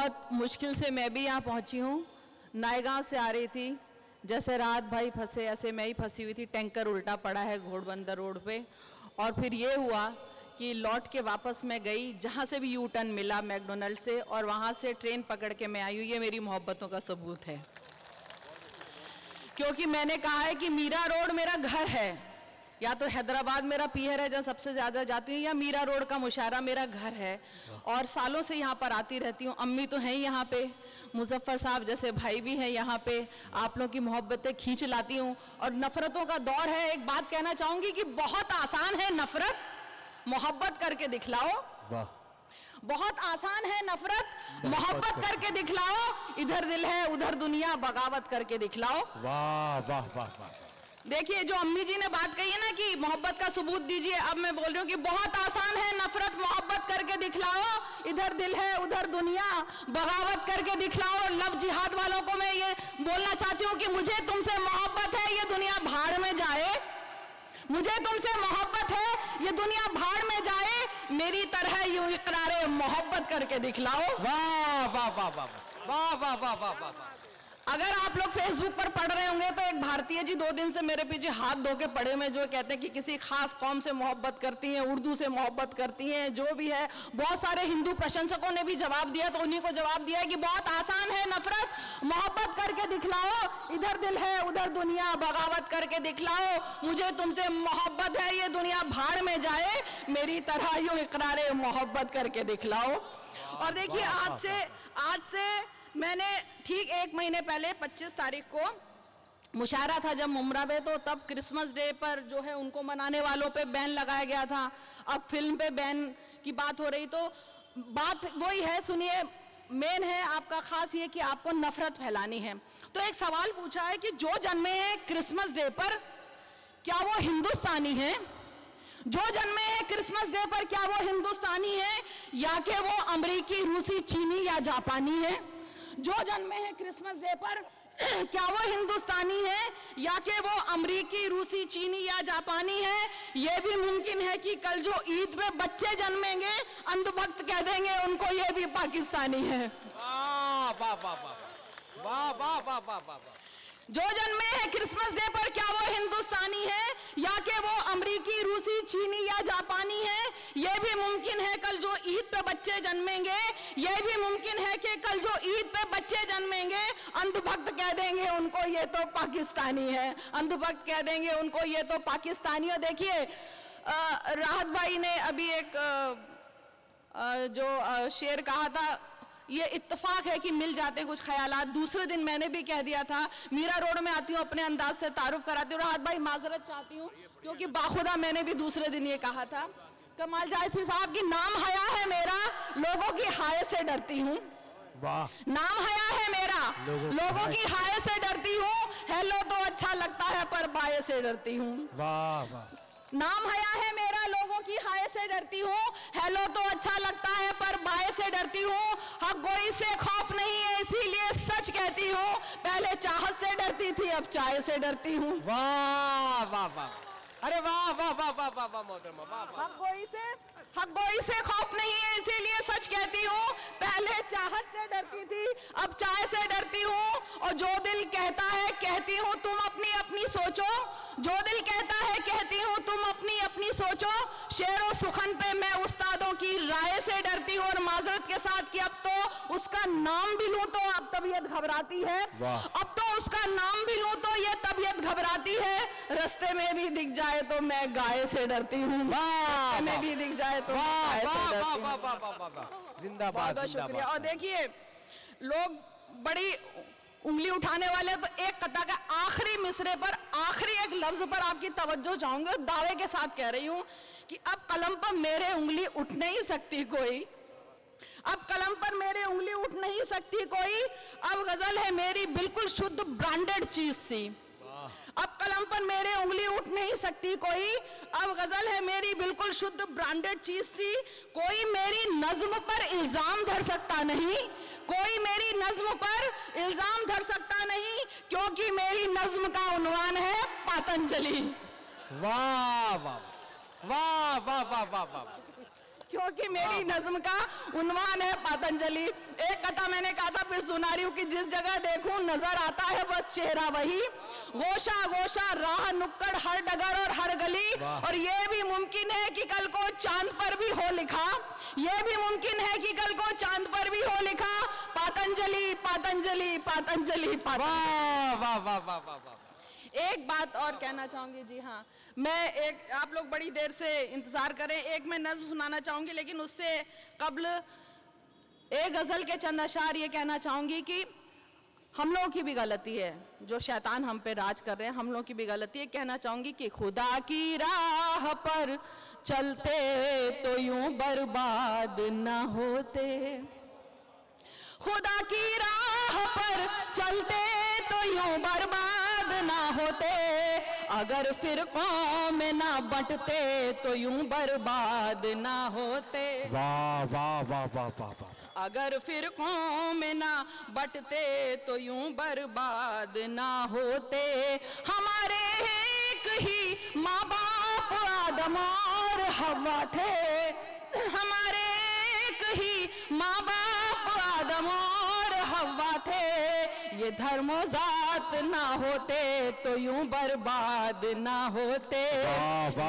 बहुत मुश्किल से मैं भी यहाँ पहुँची हूँ। नायगांव से आ रही थी, जैसे राहत भाई फंसे ऐसे मैं ही फंसी हुई थी। टैंकर उल्टा पड़ा है घोड़बंदर रोड पे। और फिर ये हुआ कि लौट के वापस मैं गई, जहाँ से भी यू टर्न मिला मैकडोनल्ड से, और वहाँ से ट्रेन पकड़ के मैं आई हूँ। ये मेरी मोहब्बतों का सबूत है, क्योंकि मैंने कहा है कि मीरा रोड मेरा घर है। या तो हैदराबाद मेरा पीहर है जहाँ सबसे ज़्यादा जाती हूँ, या मीरा रोड का मुशायरा मेरा घर है, और सालों से यहाँ पर आती रहती हूँ। अम्मी तो हैं यहाँ पे, मुजफ्फर साहब जैसे भाई भी हैं यहाँ पे। आप लोगों की मोहब्बतें खींच लाती हूँ। और नफ़रतों का दौर है। एक बात कहना चाहूँगी कि बहुत आसान है नफ़रत, मोहब्बत करके दिखलाओ। वाह, बहुत आसान है नफ़रत, मोहब्बत करके दिखलाओ। इधर दिल है उधर दुनिया, बगावत करके दिखलाओ। वाह वाह वाह वाह। देखिए, जो अम्मी जी ने बात कही है ना कि मोहब्बत का सबूत दीजिए, अब मैं बोल रही हूँ कि बहुत आसान है नफरत, मोहब्बत करके दिखलाओ। इधर दिल है उधर दुनिया, बगावत करके दिखलाओ। लव जिहाद वालों को मैं ये बोलना चाहती हूँ कि मुझे तुमसे मोहब्बत है, ये दुनिया भाड़ में जाए। मुझे तुमसे मोहब्बत है, ये दुनिया भाड़ में जाए। मेरी तरह यूं इकरारे मोहब्बत करके दिखलाओ। वाह वाह वाह वाह वाह वाह वाह वाह वाह। अगर आप लोग फेसबुक पर पढ़ रहे होंगे तो एक भारतीय जी 2 दिन से मेरे पीछे हाथ धो के पड़े हुए, जो कहते हैं कि किसी खास कौम से मोहब्बत करती हैं, उर्दू से मोहब्बत करती हैं, जो भी है। बहुत सारे हिंदू प्रशंसकों ने भी जवाब दिया, तो उन्हीं को जवाब दिया है कि बहुत आसान है नफरत, मोहब्बत करके दिखलाओ। इधर दिल है उधर दुनिया, बगावत करके दिखलाओ। मुझे तुमसे मोहब्बत है, ये दुनिया भाड़ में जाए। मेरी तरह यूं इकरारे मोहब्बत करके दिखलाओ। और देखिए, आज से मैंने ठीक 1 महीने पहले 25 तारीख को मुशायरा था जब मुमरा में, तो तब क्रिसमस डे पर जो है उनको मनाने वालों पे बैन लगाया गया था। अब फिल्म पे बैन की बात हो रही, तो बात वही है। सुनिए, मेन है आपका खास ये कि आपको नफरत फैलानी है। तो एक सवाल पूछा है कि जो जन्मे हैं क्रिसमस डे पर, क्या वो हिंदुस्तानी हैं? जो जन्मे हैं क्रिसमस डे पर, क्या वो हिंदुस्तानी है, या कि वो अमरीकी, रूसी, चीनी या जापानी है? जो जन्मे हैं क्रिसमस डे पर, क्या वो हिंदुस्तानी है, या कि वो अमरीकी, रूसी, चीनी या जापानी है? ये भी मुमकिन है कि कल जो ईद पे बच्चे जन्मेंगे, अंधभक्त कह देंगे उनको ये भी पाकिस्तानी है। वाह वाह वाह वाह वाह वाह वाह वाह वाह। जो जन्मे हैं क्रिसमस डे पर, क्या वो हिंदुस्तानी है, या कि वो अमरीकी, रूसी, चीनी या जापानी है? ये भी मुमकिन है कल जो ईद पे बच्चे जन्मेंगे, ये भी मुमकिन है कि कल जो ईद पे बच्चे जन्मेंगे, अंधभक्त कह देंगे उनको ये तो पाकिस्तानी है। अंधभक्त कह देंगे उनको ये तो पाकिस्तानी है। देखिए, राहत भाई ने अभी एक जो शेर कहा था, ये इत्तेफाक है कि मिल जाते हैं कुछ ख्यालात। दूसरे दिन मैंने भी कह दिया था, मीरा रोड में आती हूँ, अपने अंदाज से तारुफ कराती हूँ। राहत भाई माजरत चाहती हूँ, क्योंकि बाखुदा मैंने भी दूसरे दिन ये कहा था। कमाल जायसी साहब की नाम हया है मेरा, लोगों की हाय से डरती हूँ। नाम हया है मेरा, लोगों की हाय से डरती हूँ। हेलो तो अच्छा लगता है पर बाय से डरती हूँ। वाह वाह। नाम हया है मेरा, लोगों की हाय से डरती हूँ। हेलो तो अच्छा लगता है पर बाय से डरती हूँ। हक गोई से खौफ नहीं है इसीलिए सच कहती हूँ। पहले चाहत से डरती थी अब चाय से डरती हूँ। वाह वाह वाह, अरे वाह वाह वाह वाह वाह वाह मोहतरमा, वाह। हक गोई से खौफ नहीं है इसीलिए सच कहती हूँ। पहले चाहत से डरती थी अब चाय से डरती हूँ। और जो दिल कहता है कहती हूँ तुम अपनी अपनी सोचो। जो दिल कहता है कहती हूँ तुम अपनी अपनी सोचो। शेरों सुखन पे मैं उस्तादों की राय से डरती हूँ। और माजरत के साथ कि अब तो उसका नाम भी लूँ तो अब तबीयत घबराती है। अब तो उसका नाम भी लूँ तो ये तबीयत घबराती है। रास्ते में भी दिख जाए तो मैं गाय से डरती हूँ। में भी दिख जाए तो जिंदाबाद। बहुत शुक्रिया। और देखिए, लोग बड़ी उंगली उठाने वाले, तो एक कथा का आखिरी मिसरे पर, आखिरी एक लफ्ज पर आपकी तवज्जो चाहूंगा। दावे के साथ कह रही हूं कि अब कलम पर मेरे उंगली उठ नहीं सकती कोई। अब कलम पर मेरे उंगली उठ नहीं सकती कोई। अब गजल है मेरी बिल्कुल शुद्ध ब्रांडेड चीज सी। अब कलम पर मेरे उंगली उठ नहीं सकती कोई। अब गजल है मेरी बिल्कुल शुद्ध ब्रांडेड चीज सी। कोई मेरी नज्म पर इल्जाम धर सकता नहीं। कोई मेरी नज्म पर इल्जाम धर सकता नहीं, क्योंकि मेरी नज्म का उन्वान है पतंजलि। वाह वाह वाह वाह वाह वाह वाह। क्योंकि मेरी नज्म का उन्वान है पतंजलि। एक कथा मैंने कहा था, फिर सुना रही हूँ कि जिस जगह देखूं नजर आता है बस चेहरा वही, गोशा गोशा राह नुक्कड़ हर डगर और हर गली, और ये भी मुमकिन है कि कल को चांद पर भी हो लिखा, ये भी मुमकिन है कि कल को चांद पर भी हो लिखा, पतंजलि पतंजलि पतंजलि। वाह वाह वाह वाह वाह। एक बात और कहना चाहूंगी, जी हाँ, मैं एक, आप लोग बड़ी देर से इंतजार करें, एक मैं नज्म सुनाना चाहूंगी, लेकिन उससे कबल एक गजल के चंद अशार ये कहना चाहूंगी कि हम लोगों की भी गलती है, जो शैतान हम पे राज कर रहे हैं, हम लोगों की भी गलती है। कहना चाहूंगी कि खुदा की राह पर चलते तो यूं बर्बाद न होते, खुदा की राह पर चलते तो यूं बर्बाद ना होते, अगर फिरकों में ना बंटते तो यूं बर्बाद ना होते। वाह वाह वाह वाह वाह वाह। अगर फिरकों में ना बंटते तो यूं बर्बाद ना होते, हमारे एक ही माँ बाप आदम और हव्वा थे, हमारे एक ही माँ बाप आदम और हव्वा थे, ये धर्मो जात ना होते तो यूं बर्बाद ना होते,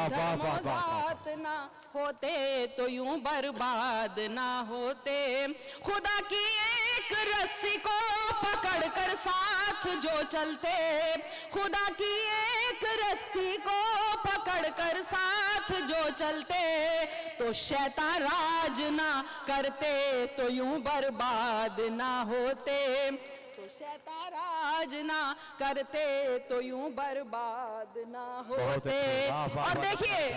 धर्मो जात ना होते तो यूं बर्बाद ना होते, खुदा की एक रस्सी को पकड़कर साथ जो चलते, खुदा की एक रस्सी को पकड़कर साथ जो चलते, तो शैतान राज ना करते तो यूं बर्बाद ना होते, तो शैतान राज ना करते तो यूं बर्बाद ना होते। और देखिए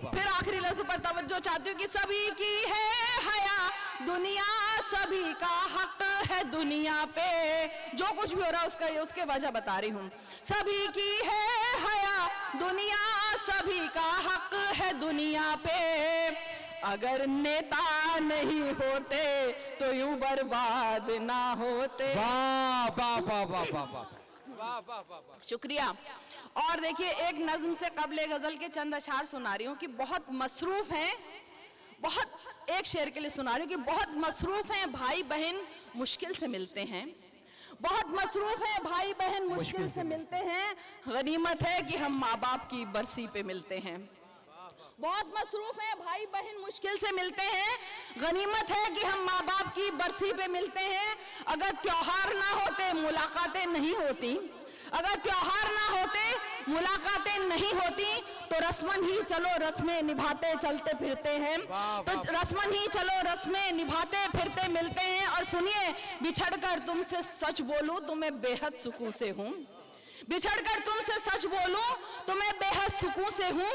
फिर आखिरी लफ्ज़ पर तवज्जो चाहती हूँ कि सभी की है हया दुनिया, सभी का हक है दुनिया पे, जो कुछ भी हो रहा है उसका उसके वजह बता रही हूँ, सभी की है हया दुनिया, सभी का हक है दुनिया पे, अगर नेता नहीं होते तो यूं बर्बाद ना होते। वाह वाह वाह वाह वाह वाह वाह वाह। शुक्रिया। और देखिए एक नज्म से कबले गजल के चंद अशार सुना रही हूँ कि बहुत मसरूफ हैं, बहुत, एक शेर के लिए सुना रही हूँ कि बहुत मसरूफ हैं भाई बहन मुश्किल से मिलते हैं, बहुत मसरूफ हैं भाई बहन मुश्किल से मिलते हैं, गनीमत है कि हम माँ बाप की बरसी पे मिलते हैं, बहुत मसरूफ हैं भाई बहन मुश्किल से मिलते हैं, गनीमत है कि हम माँ बाप की बरसी पे मिलते हैं, अगर त्योहार ना होते मुलाकातें नहीं होती, अगर त्योहार ना होते मुलाकातें नहीं होती, तो रस्मन ही चलो रस्में निभाते चलते फिरते हैं, तो रस्मन ही चलो रस्में निभाते फिरते मिलते हैं। और सुनिए, बिछड़कर तुमसे सच बोलूं तो मैं बेहद सुकून से हूँ, बिछड़कर तुमसे सच बोलूं तो मैं बेहद सुकून से हूँ,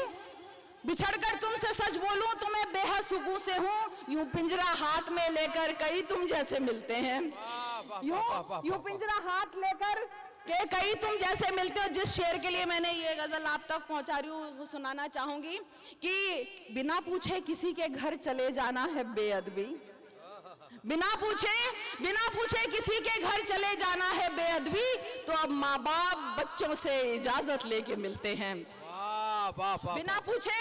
बिछड़कर तुमसे सच बोलूं तो मैं बेहद सुकून से हूँ, यूं पिंजरा हाथ में लेकर कई तुम जैसे मिलते हैं, यूं पिंजरा हाथ लेकर के कई तुम जैसे मिलते हो। जिस शेर के लिए मैंने ये गजल आप तक पहुंचा रही हूँ वो सुनाना चाहूंगी कि बिना पूछे किसी के घर चले जाना है बेअदबी, बिना पूछे किसी के घर चले जाना है बेअदबी, तो अब माँ बाप बच्चों से इजाजत लेके मिलते हैं, बिना पूछे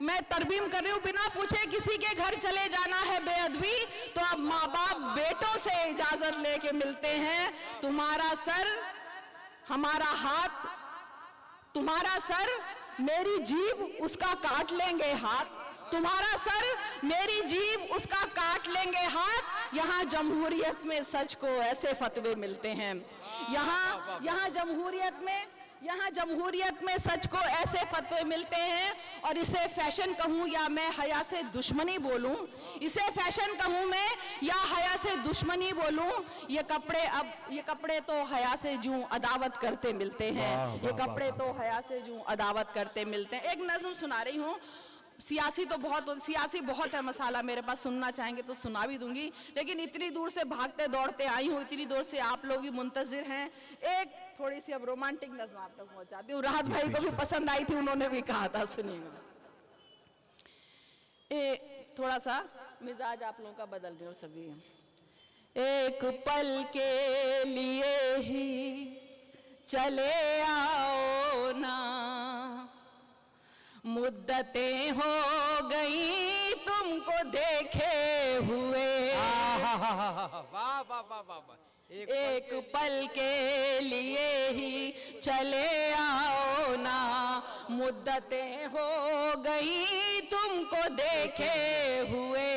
मैं तरमीम कर रही हूँ, बिना पूछे किसी के घर चले जाना है बेअदबी, तो अब माँ बाप बेटों से इजाजत लेके मिलते हैं, तुम्हारा सर हमारा हाथ, तुम्हारा सर मेरी जीभ उसका काट लेंगे हाथ, तुम्हारा सर मेरी जीभ उसका काट लेंगे हाथ, यहाँ जमहूरियत में सच को ऐसे फतवे मिलते हैं, यहाँ जमहूरियत में सच को ऐसे फतवे मिलते हैं। और इसे फैशन कहूँ या मैं हया से दुश्मनी बोलूँ, इसे फैशन कहूँ मैं या हया से दुश्मनी बोलूँ, ये कपड़े तो हया से जूं अदावत करते मिलते हैं, ये कपड़े तो हया से जूं अदावत करते मिलते हैं। एक नज़्म सुना रही हूँ, सियासी बहुत है मसाला, मेरे पास सुनना चाहेंगे तो सुना भी दूंगी, लेकिन इतनी दूर से भागते दौड़ते आई हूँ, इतनी दूर से आप लोग ही मुंतजिर हैं, एक थोड़ी सी अब रोमांटिक नज़्म आप तक पहुंचाती हूँ, राहत भाई को भी पसंद आई थी, उन्होंने भी कहा था, सुनिएगा। थोड़ा सा मिजाज आप लोगों का बदल रहे हो सभी। एक पल के लिए ही चले आओ ना, मुद्दतें हो गई तुमको देखे हुए, वाह वाह वाह वाह वाह। एक पल के लिए ही चले आओ ना, मुद्दतें हो गई तुमको देखे हुए।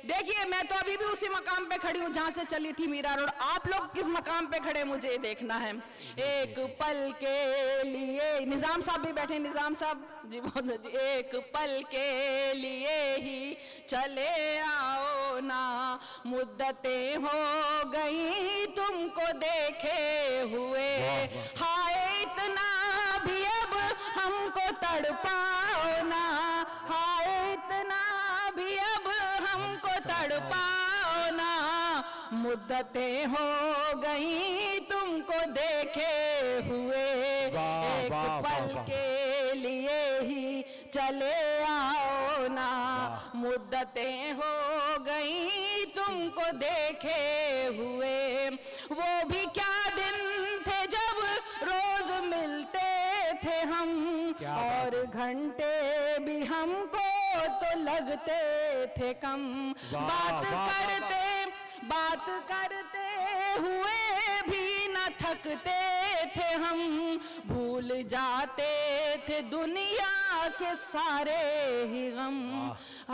देखिए मैं तो अभी भी उसी मकाम पे खड़ी हूँ जहाँ से चली थी मीरा रोड। आप लोग किस मकाम पे खड़े मुझे देखना है। एक पल के लिए, निजाम साहब भी बैठे, निजाम साहब जी बहुत जी। एक पल के लिए ही चले आओ ना, मुद्दतें हो गई तुमको देखे हुए। हाय इतना भी अब हमको तड़पाओ ना, हाय इतना भी अब हमको तड़पाओ ना, मुद्दतें हो गई तुमको देखे हुए। एक पल के लिए ही चले आओ ना, मुद्दतें हो गई तुमको देखे हुए। वो भी क्या दिन थे जब रोज मिलते थे हम, और घंटे भी हमको तो लगते थे कम। बात करते हुए भी न थकते थे हम, भूल जाते थे दुनिया के सारे ही गम।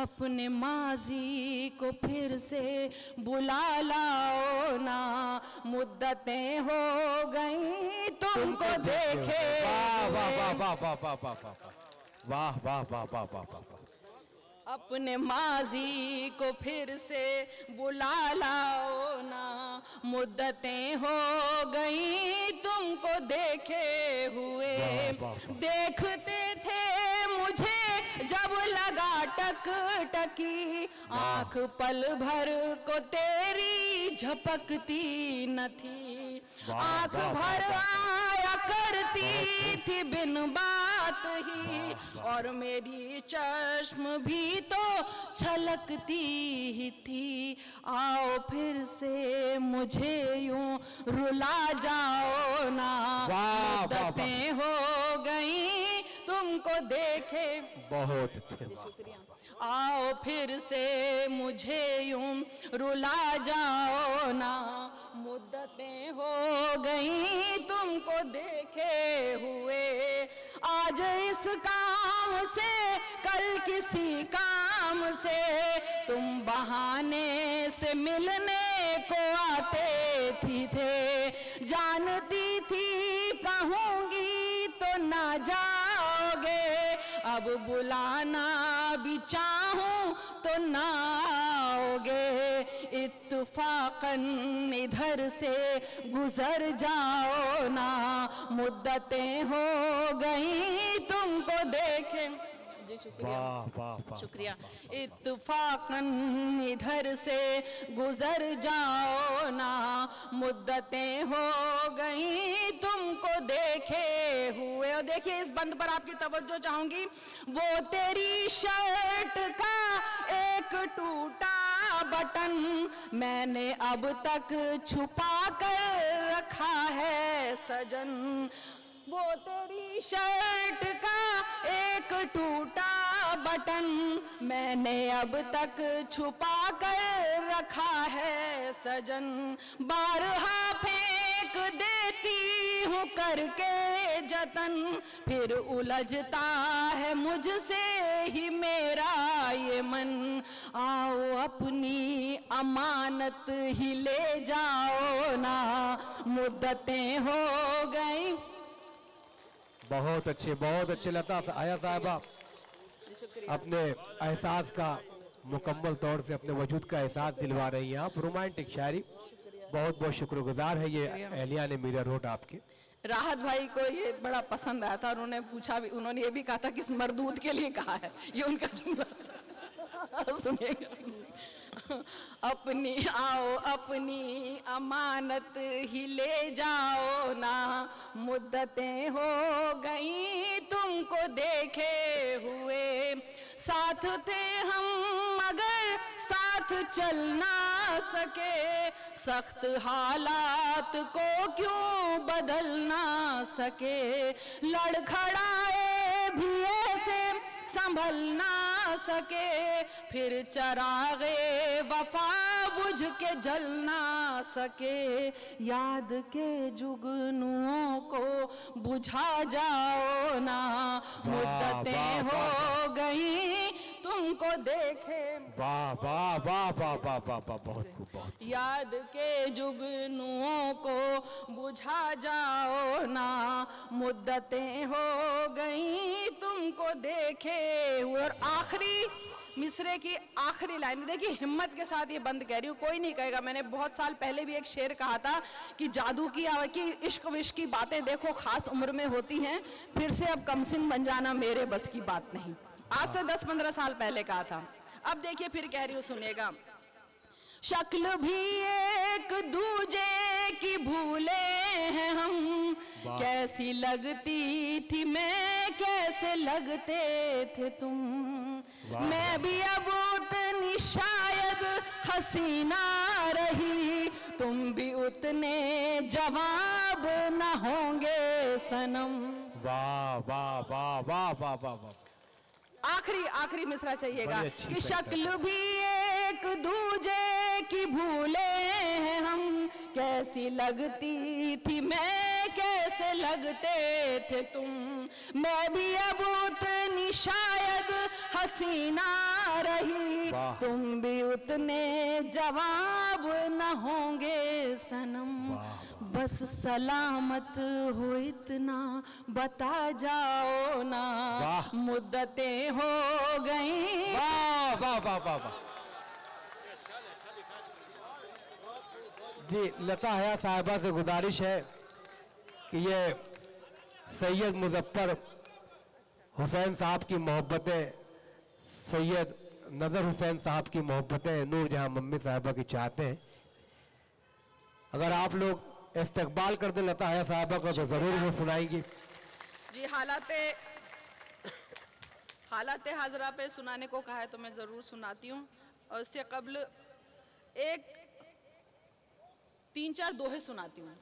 अपने माजी को फिर से बुला लाओ ना, मुद्दतें हो गई तुमको देखे। वाह वाह वाह वाह वाह वाह वाह वाह वाह वाह वाह वाह वाह। अपने माजी को फिर से बुला लाओ ना, मुद्दतें हो गई तुमको देखे हुए। देखते थे मुझे जब लगा टक टकी, आंख पल भर को तेरी झपकती न थी। आंख भर आया करती थी बिन बात ही, और मेरी चश्म भी तो छलकती ही थी। आओ फिर से मुझे यूं रुला जाओ ना, मुद्दतें हो गई तुमको देखे। बहुत अच्छे, शुक्रिया। आओ फिर से मुझे यूं रुला जाओ ना, मुद्दतें हो गई तुमको देखे हुए। आज इस काम से कल किसी काम से तुम बहाने से मिलने को आते थे। जानती थी कहूँगी तो ना जाओगे, अब बुलाना भी चाहूं तो ना आओगे। इत्तफाकन इधर से गुजर जाओ ना, मुद्दतें हो गई तुमको देखे। जी शुक्रिया, शुक्रिया। इत्तफाकन इधर से गुजर जाओ ना, मुद्दतें हो गई तुमको देखे हुए। और देखिए इस बंद पर आपकी तवज्जो चाहूंगी। वो तेरी शर्ट का एक टूटा बटन मैंने अब तक छुपा कर रखा है सजन। वो तेरी शर्ट का एक टूटा बटन मैंने अब तक छुपा कर रखा है सजन। बारहा फेंक देती हूँ करके जतन, फिर उलझता है मुझसे ही मेरा ये मन। आओ अपनी अमानत ही ले जाओ ना, मुद्दतें हो गई। बहुत अच्छे लता आया साहबा, अपने एहसास का मुकम्मल तौर से अपने वजूद का एहसास दिलवा रही हैं आप। रोमांटिक शायरी, बहुत बहुत शुक्रगुजार है ये एहलिया ने मीरा रोड आपके। राहत भाई को ये बड़ा पसंद आया था, उन्होंने पूछा भी, उन्होंने ये भी कहा था किस मरदूद के लिए कहा है, ये उनका जुमला सुनिएगा। अपनी आओ अपनी अमानत ही ले जाओ ना, मुद्दतें हो गई तुमको देखे हुए। साथ थे हम मगर साथ चल ना सके, सख्त हालात को क्यों बदल ना सके। लड़खड़ाए भी ऐसे संभल ना सके, फिर चरागे वफा बुझ के जल ना सके। याद के जुगनुओं को बुझा जाओ ना, मुद्दतें हो गई तुमको देखे। वाह वाह वाह वाह वाह वाह वाह, बहुत खूब, बहुत। याद के जुगनुओं को बुझा जाओ ना, मुद्दतें हो गई तुमको देखे। और आखिरी मिसरे की आखिरी लाइन देखिए, हिम्मत के साथ ये बंद कह रही हूँ, कोई नहीं कहेगा। मैंने बहुत साल पहले भी एक शेर कहा था कि जादू की इश्क विश्क की बातें देखो खास उम्र में होती हैं, फिर से अब कमसिन बन जाना मेरे बस की बात नहीं। आज से 10-15 साल पहले कहा था। अब देखिए फिर कह रही हूँ, सुनिएगा। शक्ल भी एक दूजे की भूले हैं हम, कैसी लगती थी मैं कैसे लगते थे तुम। मैं भी अब उतनी शायद हसीना रही, तुम भी उतने जवाब न होंगे सनम। वाह वाह वाह वाह वाह वाह वाह। आखिरी मिसरा चाहिएगा कि शक्ल भी एक दूजे की भूले हैं हम, कैसी लगती थी मैं कैसे लगते थे तुम। मैं भी अब उतनी शायद हसीना रही, तुम भी उतने जवाब न होंगे सनम। बस सलामत हो इतना बता जाओ ना, मुद्दतें हो गई। वाह वाह वाह वाह वाह जी। लता हया साहिबा से गुजारिश है कि ये सैयद मुजफ्फर हुसैन साहब की मोहब्बतें, सैयद नजर हुसैन साहब की मोहब्बतें नूर जहां मम्मी साहिबा की चाहते हैं, अगर आप लोग इस्तकबाल कर दे लता हया साहबा को तो जरूर वो सुनाएंगी जी। हालात हाजरा पे सुनाने को कहा है तो मैं ज़रूर सुनाती हूँ। और इससे कबल एक 3-4 दोहे सुनाती हूँ।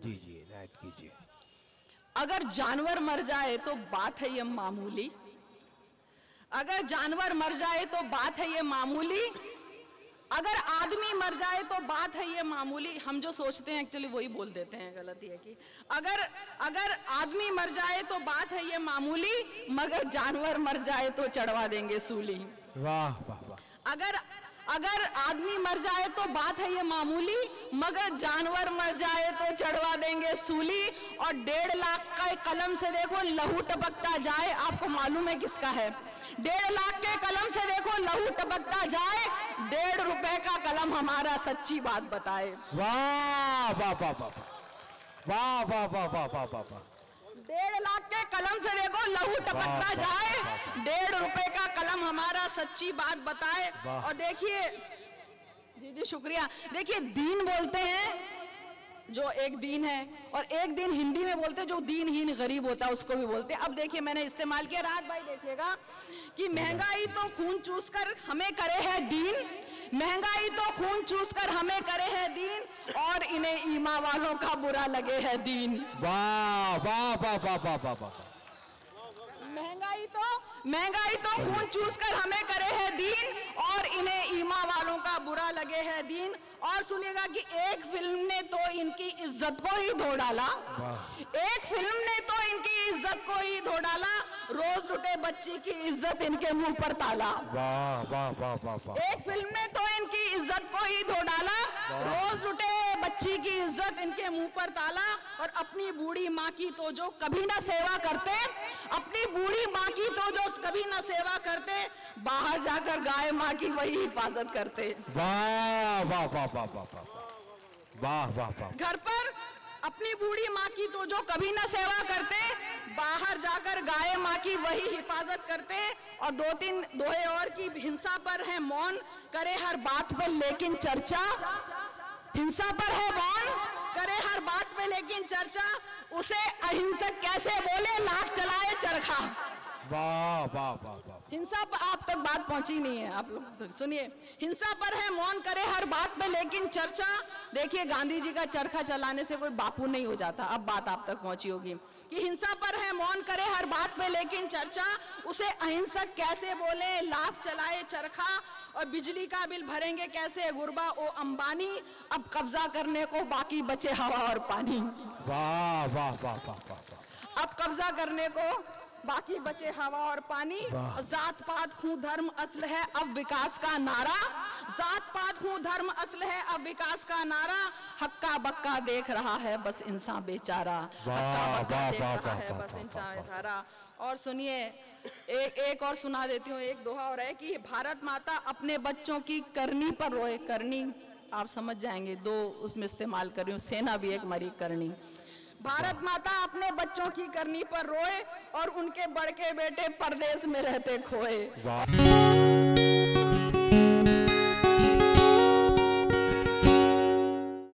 जी जी इनायत कीजिए। अगर जानवर मर जाए तो बात है ये मामूली, अगर जानवर मर जाए तो बात है ये मामूली, अगर आदमी मर जाए तो बात है ये मामूली। हम जो सोचते हैं एक्चुअली वही बोल देते हैं, गलती है कि अगर आदमी मर जाए तो बात है ये मामूली, मगर जानवर मर जाए तो चढ़वा देंगे सूली। वाह वाह वाह। अगर आदमी मर जाए तो बात है ये मामूली, मगर जानवर मर जाए तो चढ़वा देंगे सूली। और 1.5 लाख का कलम से देखो लहू टपकता जाए, आपको मालूम है किसका है? 1.5 लाख के कलम से देखो लहू टपकता जाए, 1.5 रुपए का कलम हमारा सच्ची बात बताए। वाह वाह वाह वाह वाह वाह वाह वाह वाह वाह वाह। 1.5 लाख के कलम से देखो लहू टपकता जाए, 1.5 रुपए का कलम हमारा सच्ची बात बताए। और देखिए जी शुक्रिया। देखिए दीन बोलते हैं जो एक दीन है, और एक दिन हिंदी में बोलते हैं जो दीनहीन गरीब होता है उसको भी बोलते हैं। अब देखिए मैंने इस्तेमाल किया, राज भाई देखिएगा कि महंगाई तो खून चूस कर हमें करे है दीन, महंगाई तो खून चूस कर हमें करे है दीन, और इन्हें ईमा वालों का बुरा लगे है दीन। वाह वाह वाह वाह वाह वाह वाह। महंगाई तो खून चूस कर हमें करे है दीन, और इन्हें ईमा वालों का बुरा लगे है दीन। और सुनिएगा कि एक फिल्म ने तो इनकी इज्जत को ही धो डाला, एक फिल्म ने तो इनकी इज्जत को ही धो डाला, रोज लुटे बच्ची की इज्जत इनके मुंह पर ताला। वाह वाह वाह वाह वाह। एक फिल्म ने तो इनकी इज्जत को ही धो डाला, रोज लुटे बच्ची की इज्जत इनके मुंह पर ताला। और अपनी बूढ़ी माँ की तो जो कभी ना सेवा करते, अपनी बूढ़ी माँ की तो जो कभी ना सेवा करते, बाहर जाकर गाय माँ की वही हिफाजत करते। वाह वाह वाह वाह वाह वाह वाह वाह। घर पर अपनी बूढ़ी माँ की तो जो कभी ना सेवा करते, बाहर जाकर गाय माँ की वही हिफाजत करते। और 2-3 दोहे और की हिंसा पर है मौन, करे हर बात पर लेकिन चर्चा, हिंसा पर है मौन, करे हर बात पे लेकिन चर्चा, उसे अहिंसक कैसे बोले लाख चलाए चरखा। वाह वाह वाह वाह। हिंसा पर आप तक बात पहुंची नहीं है, आप लोग तो सुनिए। हिंसा पर है मौन करे हर बात पे लेकिन चर्चा, देखिए गांधी जी का चरखा चलाने से कोई बापू नहीं हो जाता, अब बात आप तक पहुंची होगी कि हिंसा पर है मौन करे हर बात पे लेकिन चर्चा, उसे अहिंसक कैसे बोले लाख चलाए चरखा, और बिजली का बिल भरेंगे कैसे गुरबा ओ अंबानी, अब कब्जा करने को बाकी बचे हवा और पानी। वाह वाह वाह वाह वाह। अब कब्जा करने को बाकी बचे हवा और पानी। जात पात हूँ धर्म असल है अब विकास का नारा, जात पात हूँ धर्म असल है अब विकास का नारा, हक्का बक्का देख रहा है बस इंसान बेचारा, हक्का बक्का देख रहा है बस इंसान बेचारा। और सुनिए एक और सुना देती हूँ, एक दोहा और है कि भारत माता अपने बच्चों की करनी पर रोए, करनी आप समझ जाएंगे, दो उसमें इस्तेमाल कर रही हूँ, सेना भी एक मरी करनी। भारत माता अपने बच्चों की करनी पर रोए और उनके बड़के बेटे परदेश में रहते खोए।